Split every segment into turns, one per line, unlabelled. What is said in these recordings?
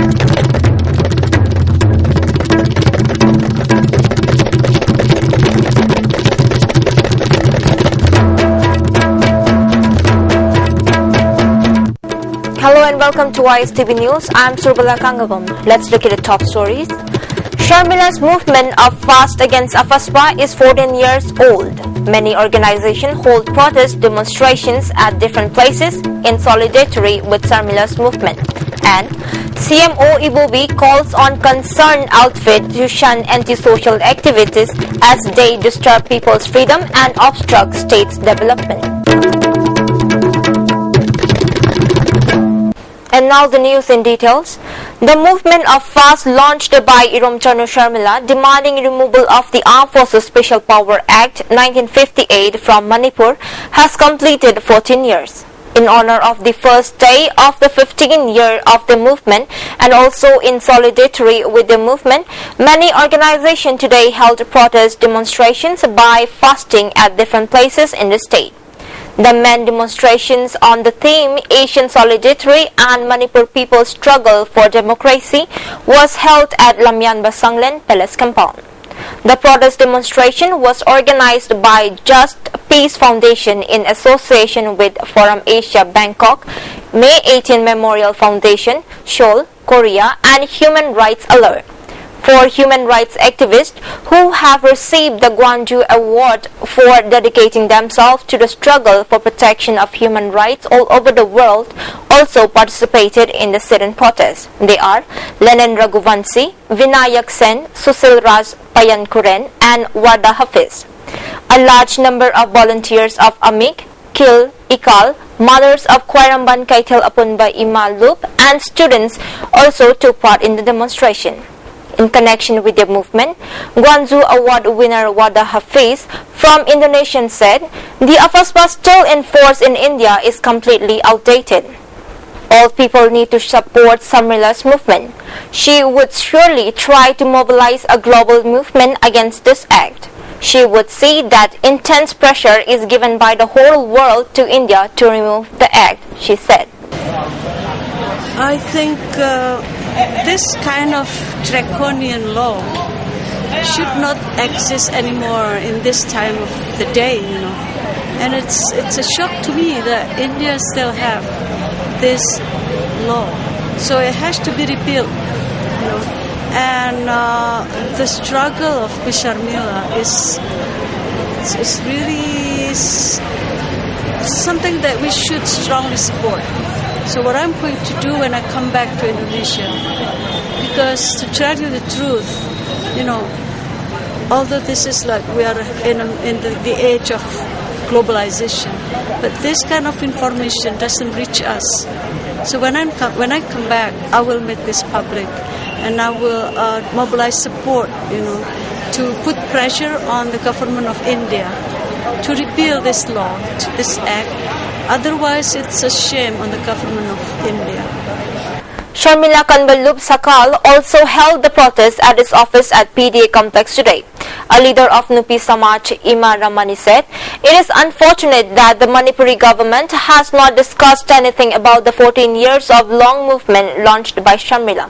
Hello and welcome to ISTV News. I'm Surbala Kangabam. Let's look at the top stories. Sharmila's movement of fast against Afaspa is 14 years old. Many organizations hold protest demonstrations at different places in solidarity with Sharmila's movement. And CMO Ibobi calls on concerned outfit to shun antisocial activities as they disturb people's freedom and obstruct state's development. And now the news in details. The movement of fast launched by Iromchano Sharmila demanding removal of the Armed Forces Special Power Act 1958 from Manipur has completed 14 years. In honor of the first day of the 15th year of the movement and also in solidarity with the movement, many organizations today held protest demonstrations by fasting at different places in the state. The main demonstrations on the theme Asian Solidarity and Manipur People's Struggle for Democracy was held at Lamyan Basanglen Palace Compound. The protest demonstration was organized by Just Peace Foundation in association with Forum Asia Bangkok, May 18 Memorial Foundation, Seoul, Korea, and Human Rights Alert. For human rights activists who have received the Gwangju Award for dedicating themselves to the struggle for protection of human rights all over the world also participated in the sit-in protest. They are Lenin Raghuvanshi, Vinayak Sen, Susil Raj Payankuren, and Wada Hafiz. A large number of volunteers of Amik, Kil, Ikal, mothers of Kwairamban Kaitel Apunba Ima Loop, and students also took part in the demonstration. In connection with the movement, Gwangju Award winner Wada Hafiz from Indonesia said, the Afaspa still in force in India is completely outdated. All people need to support Sharmila's movement. She would surely try to mobilize a global movement against this act. She would see that intense pressure is given by the whole world to India to remove the act, she said.
I think this kind of draconian law should not exist anymore in this time of the day, And it's a shock to me that India still have this law. So it has to be repealed, And the struggle of Miss Sharmila is really something that we should strongly support. So what I'm going to do when I come back to Indonesia, because to tell you the truth, although this is like we are in the age of globalization, but this kind of information doesn't reach us. So when I come back, I will make this public, and I will mobilize support, to put pressure on the government of India to repeal this law, this act. Otherwise, it's a shame on the government of India.
Sharmila Kanbalub Sakal also held the protest at his office at PDA complex today. A leader of Nupi Samaj, Ima Ramani, said, it is unfortunate that the Manipuri government has not discussed anything about the 14 years of long movement launched by Sharmila.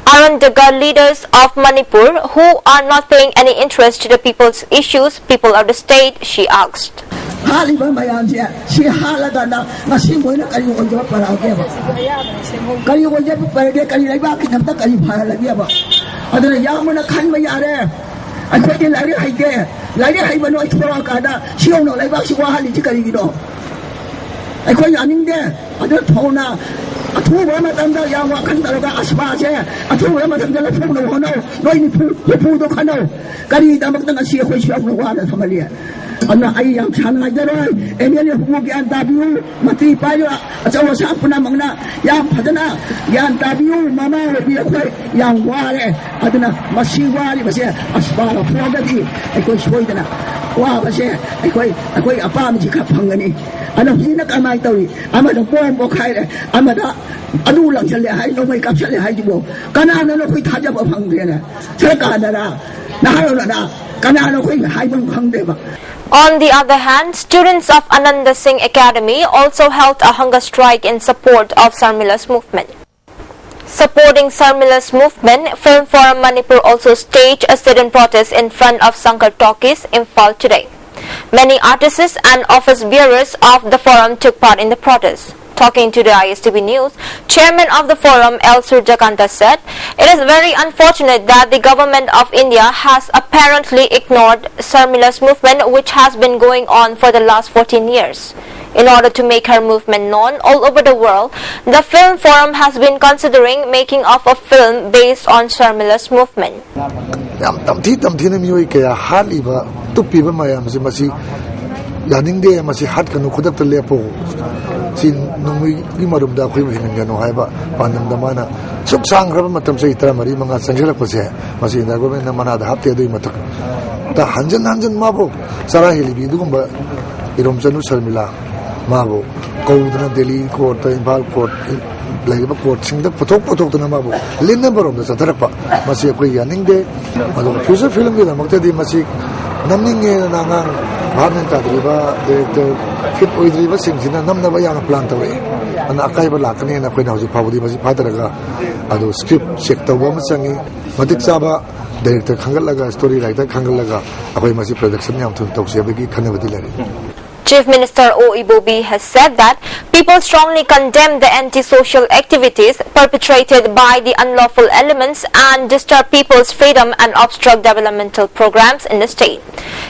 Aren't the leaders of Manipur who are not paying any interest to the people's issues, people of the state, she asked.
Ana ai yang chanai daroi emele hugi an tabiu mati payo achawa sapuna mangna yang phadana yang tabiu mama bi khoi yang ware aduna masiwari base asbala phogadi ekoi soidana wa base ekoi apam ji kha phangani ana hina kamai tawi amada bom bo khai re amada adu lang chale hai no mai kap chale hai jibo kana na no khoi thaja ba phangde na sarkar na haro na kana no khoi hai bang phangde ba.
On the other hand, students of Ananda Singh Academy also held a hunger strike in support of Sharmila's movement. Supporting Sarmila's movement, Film Forum Manipur also staged a sit-in protest in front of Sankar Talkies, Imphal today. Many artists and office bearers of the forum took part in the protest. Talking to the ISTV News, Chairman of the forum, L. Surjakanta, said, "It is very unfortunate that the government of India has apparently ignored Sarmila's movement, which has been going on for the last 14 years. In order to make her movement known all over the world, the Film Forum has been considering making of a film based on Sarmila's movement."
Sin nungui gimarum da khui hin ngano haiba panam damana suk sang raba matam sei tra mari manga sangjala pase masi da government na mana da hapte doi matak ta hanjan mabu sara heli bi dugumba irom chanu Sarmila mabu kaudna Delhi court ta Imphal court laiba court singda potok na mabu linna barom da satarakpa masi koi yaning de adu future film gi da makte di masi namninge na ngang Bharman Tadriba, the fit Oidriva Singina, Namnava Yang plant away. And Akaiba Lakani and Akwena Pavadi was Padraga, Ado script, Shekta Wamasangi, Matik Saba, director Kangalaga, story writer Kangalaga, Akwemasi production Yam to Toxiabiki, Kanavadilari.
Chief Minister O. Ibobi has said that people strongly condemn the anti-social activities perpetrated by the unlawful elements and disturb people's freedom and obstruct developmental programs in the state.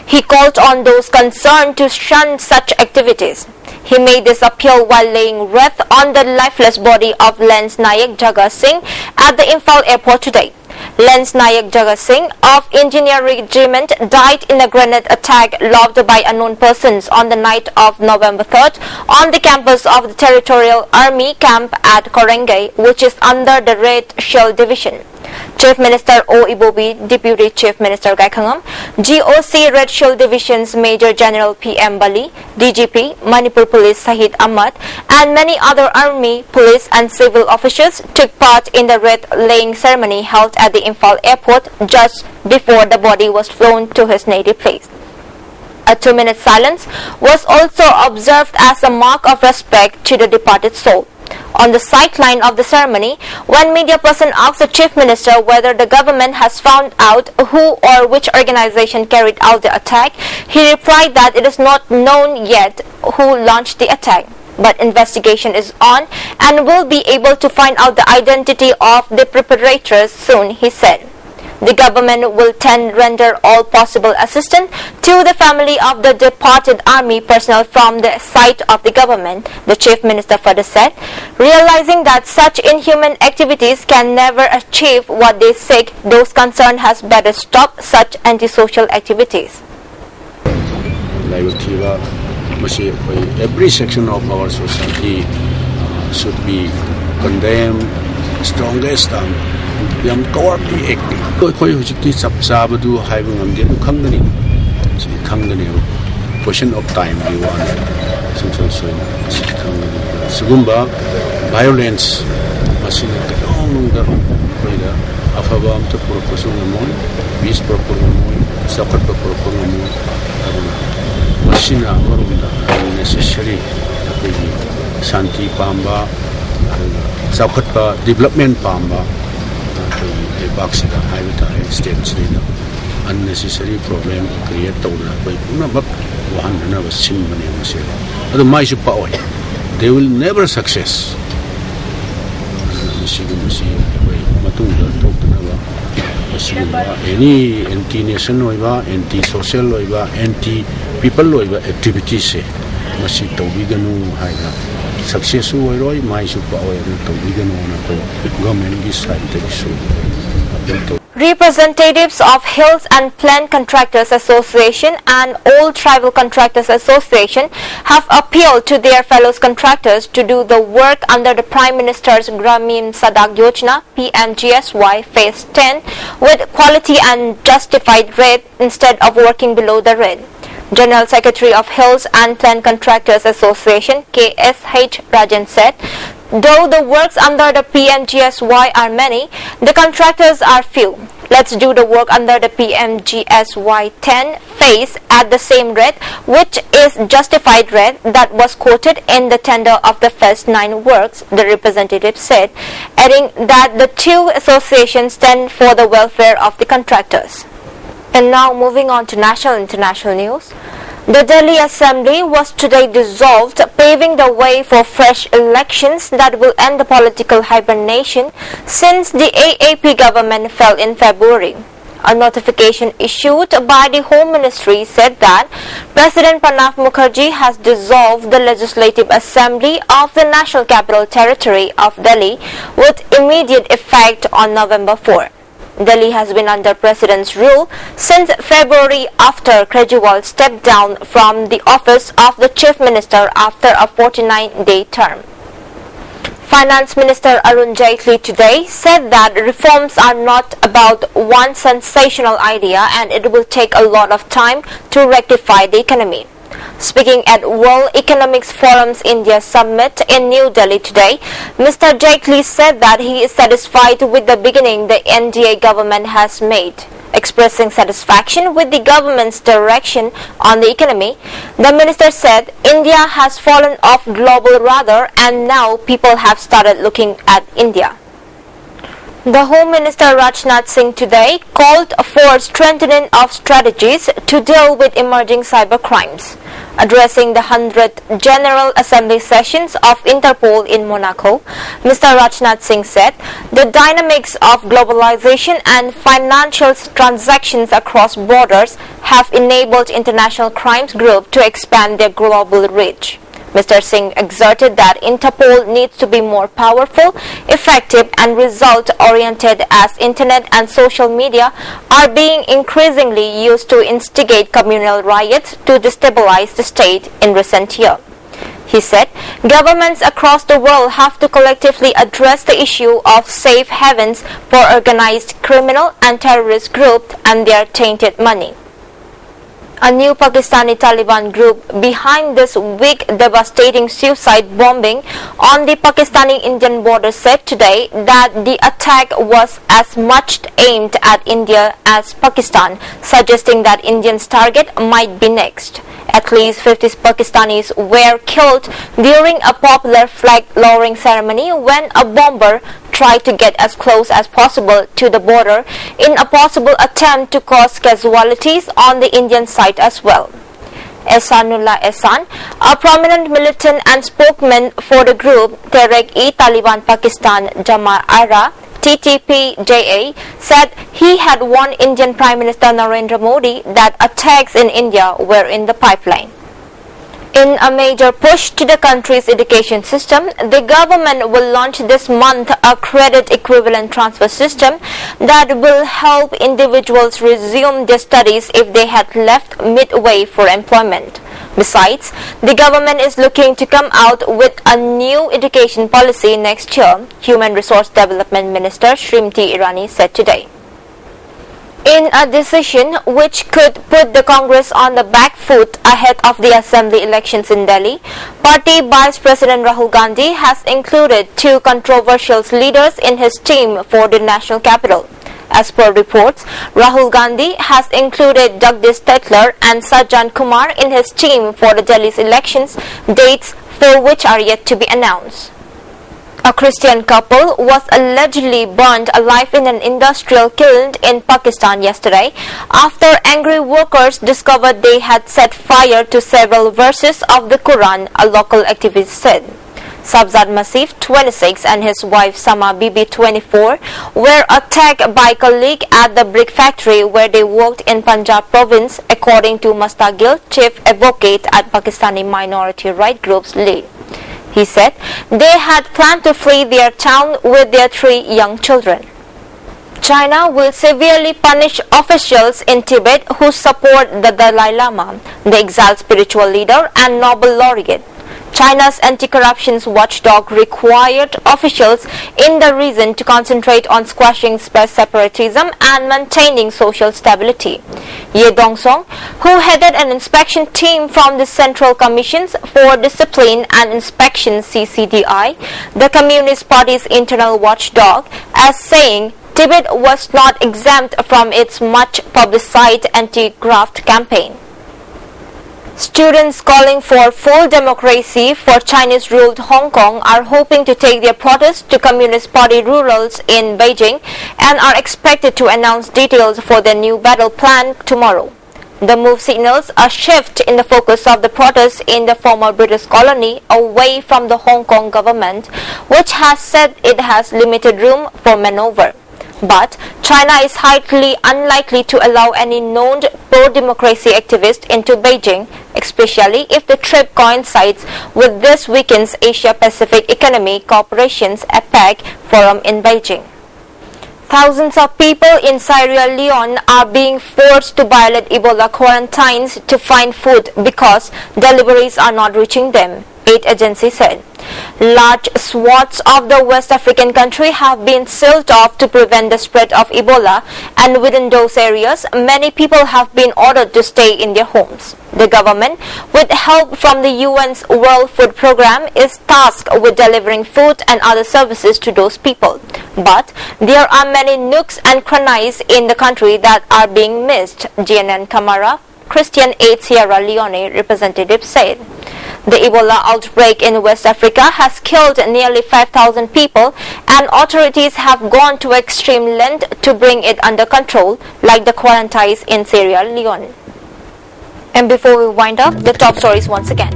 He called on those concerned to shun such activities. He made this appeal while laying wreath on the lifeless body of Lance Nayak Jagat Singh at the Imphal airport today. Lance Nayak Jagat Singh of Engineer Regiment died in a grenade attack lobbed by unknown persons on the night of November 3rd on the campus of the Territorial Army camp at Korengai, which is under the Red Shell Division. Chief Minister O. Ibobi, Deputy Chief Minister Gaikhangam, GOC Red Shell Division's Major General P.M. Bali, DGP, Manipur Police Sahid Ahmad, and many other army, police and civil officials took part in the wreath-laying ceremony held at the Imphal airport just before the body was flown to his native place. A 2-minute silence was also observed as a mark of respect to the departed soul. On the sideline of the ceremony, one media person asked the Chief Minister whether the government has found out who or which organization carried out the attack. He replied that it is not known yet who launched the attack, but investigation is on and will be able to find out the identity of the perpetrators soon, he said. The government will render all possible assistance to the family of the departed army personnel from the side of the government, the Chief Minister further said, realizing that such inhuman activities can never achieve what they seek. Those concerned has better stop such antisocial activities.
Every section of our society should be condemned strongest and yam cowardly acting. Koi hujikti sabadu haibung amde khangani khangani portion of time we want so sugumba violence machine kadong darong koida afaba am to proposal mon bis proposal mon sakat proposal mon machine amorunda necessary shanti pamba sakat development pamba steps unnecessary problem create they will never success. Any anti-nation anti-social anti-people activities success
Representatives of Hills and Plant Contractors Association and All Tribal Contractors Association have appealed to their fellow contractors to do the work under the Prime Minister's Gramin Sadak Yojana PMGSY Phase 10 with quality and justified rate instead of working below the rate. General Secretary of Hills and Plant Contractors Association KSH Rajan said, though the works under the PMGSY are many, the contractors are few. Let's do the work under the PMGSY-10 phase at the same rate, which is justified rate that was quoted in the tender of the first 9 works, the representative said, adding that the two associations stand for the welfare of the contractors. And now moving on to national and international news. The Delhi Assembly was today dissolved, paving the way for fresh elections that will end the political hibernation since the AAP government fell in February. A notification issued by the Home Ministry said that President Pranab Mukherjee has dissolved the Legislative Assembly of the National Capital Territory of Delhi with immediate effect on November 4. Delhi has been under President's rule since February after Kejriwal stepped down from the office of the Chief Minister after a 49-day term. Finance Minister Arun Jaitley today said that reforms are not about one sensational idea and it will take a lot of time to rectify the economy. Speaking at World Economics Forum's India Summit in New Delhi today, Mr. Jaitley said that he is satisfied with the beginning the NDA government has made. Expressing satisfaction with the government's direction on the economy, the minister said India has fallen off global radar and now people have started looking at India. The Home Minister Rajnath Singh today called for strengthening of strategies to deal with emerging cyber crimes. Addressing the 100th General Assembly sessions of Interpol in Monaco, Mr. Rajnath Singh said the dynamics of globalization and financial transactions across borders have enabled international crimes groups to expand their global reach. Mr. Singh exerted that Interpol needs to be more powerful, effective and result-oriented as Internet and social media are being increasingly used to instigate communal riots to destabilize the state in recent years. He said governments across the world have to collectively address the issue of safe havens for organized criminal and terrorist groups and their tainted money. A new Pakistani Taliban group behind this week devastating suicide bombing on the Pakistani-Indian border said today that the attack was as much aimed at India as Pakistan, suggesting that India's target might be next. At least 50 Pakistanis were killed during a popular flag-lowering ceremony when a bomber tried to get as close as possible to the border in a possible attempt to cause casualties on the Indian side as well. Ehsanullah Ehsan, a prominent militant and spokesman for the group Tehreek-e-Taliban Pakistan Jama-Ara TTP-JA, said he had warned Indian Prime Minister Narendra Modi that attacks in India were in the pipeline. In a major push to the country's education system, the government will launch this month a credit equivalent transfer system that will help individuals resume their studies if they had left midway for employment. Besides, the government is looking to come out with a new education policy next year, Human Resource Development Minister Shrimti Irani said today. In a decision which could put the Congress on the back foot ahead of the Assembly elections in Delhi, Party Vice President Rahul Gandhi has included 2 controversial leaders in his team for the national capital. As per reports, Rahul Gandhi has included Jagdish Tetler and Sajjan Kumar in his team for the Delhi's elections, dates for which are yet to be announced. A Christian couple was allegedly burned alive in an industrial kiln in Pakistan yesterday after angry workers discovered they had set fire to several verses of the Quran, a local activist said. Sabzad Masif, 26, and his wife Sama Bibi, 24, were attacked by a colleague at the brick factory where they worked in Punjab province, according to Mustaqil, chief advocate at Pakistani minority rights group's lead. He said they had planned to flee their town with their 3 young children. China will severely punish officials in Tibet who support the Dalai Lama, the exiled spiritual leader and Nobel laureate. China's anti-corruption watchdog required officials in the region to concentrate on squashing separatism and maintaining social stability. Ye Dongsong, who headed an inspection team from the Central Commissions for Discipline and Inspection (CCDI), the Communist Party's internal watchdog, as saying Tibet was not exempt from its much publicized anti-graft campaign. Students calling for full democracy for Chinese-ruled Hong Kong are hoping to take their protest to Communist Party rurals in Beijing and are expected to announce details for their new battle plan tomorrow. The move signals a shift in the focus of the protests in the former British colony away from the Hong Kong government, which has said it has limited room for maneuver. But China is highly unlikely to allow any known pro-democracy activist into Beijing, especially if the trip coincides with this weekend's Asia-Pacific Economic Cooperation's APEC forum in Beijing. Thousands of people in Sierra Leone are being forced to violate Ebola quarantines to find food because deliveries are not reaching them, aid agency said. Large swaths of the West African country have been sealed off to prevent the spread of Ebola, and within those areas, many people have been ordered to stay in their homes. The government, with help from the UN's World Food Programme, is tasked with delivering food and other services to those people. But there are many nooks and crannies in the country that are being missed, GNN Camara, Christian Aid Sierra Leone representative said. The Ebola outbreak in West Africa has killed nearly 5,000 people, and authorities have gone to extreme length to bring it under control, like the quarantines in Sierra Leone. And before we wind up, the top stories once again.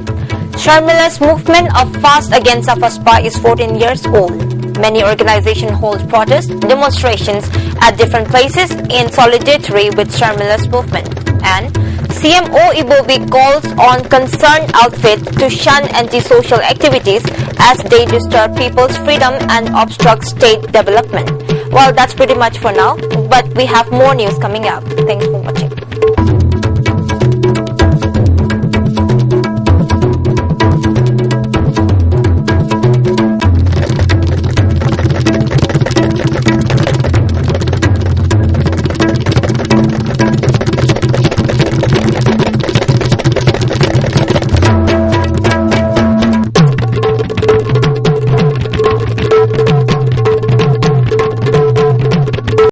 Sharmila's movement of Fast Against Afaspa is 14 years old. Many organizations hold protests, demonstrations at different places in solidarity with Sharmila's movement. And CMO Ibobi calls on concerned outfits to shun antisocial activities as they disturb people's freedom and obstruct state development. Well, that's pretty much for now, but we have more news coming up. Thanks for watching.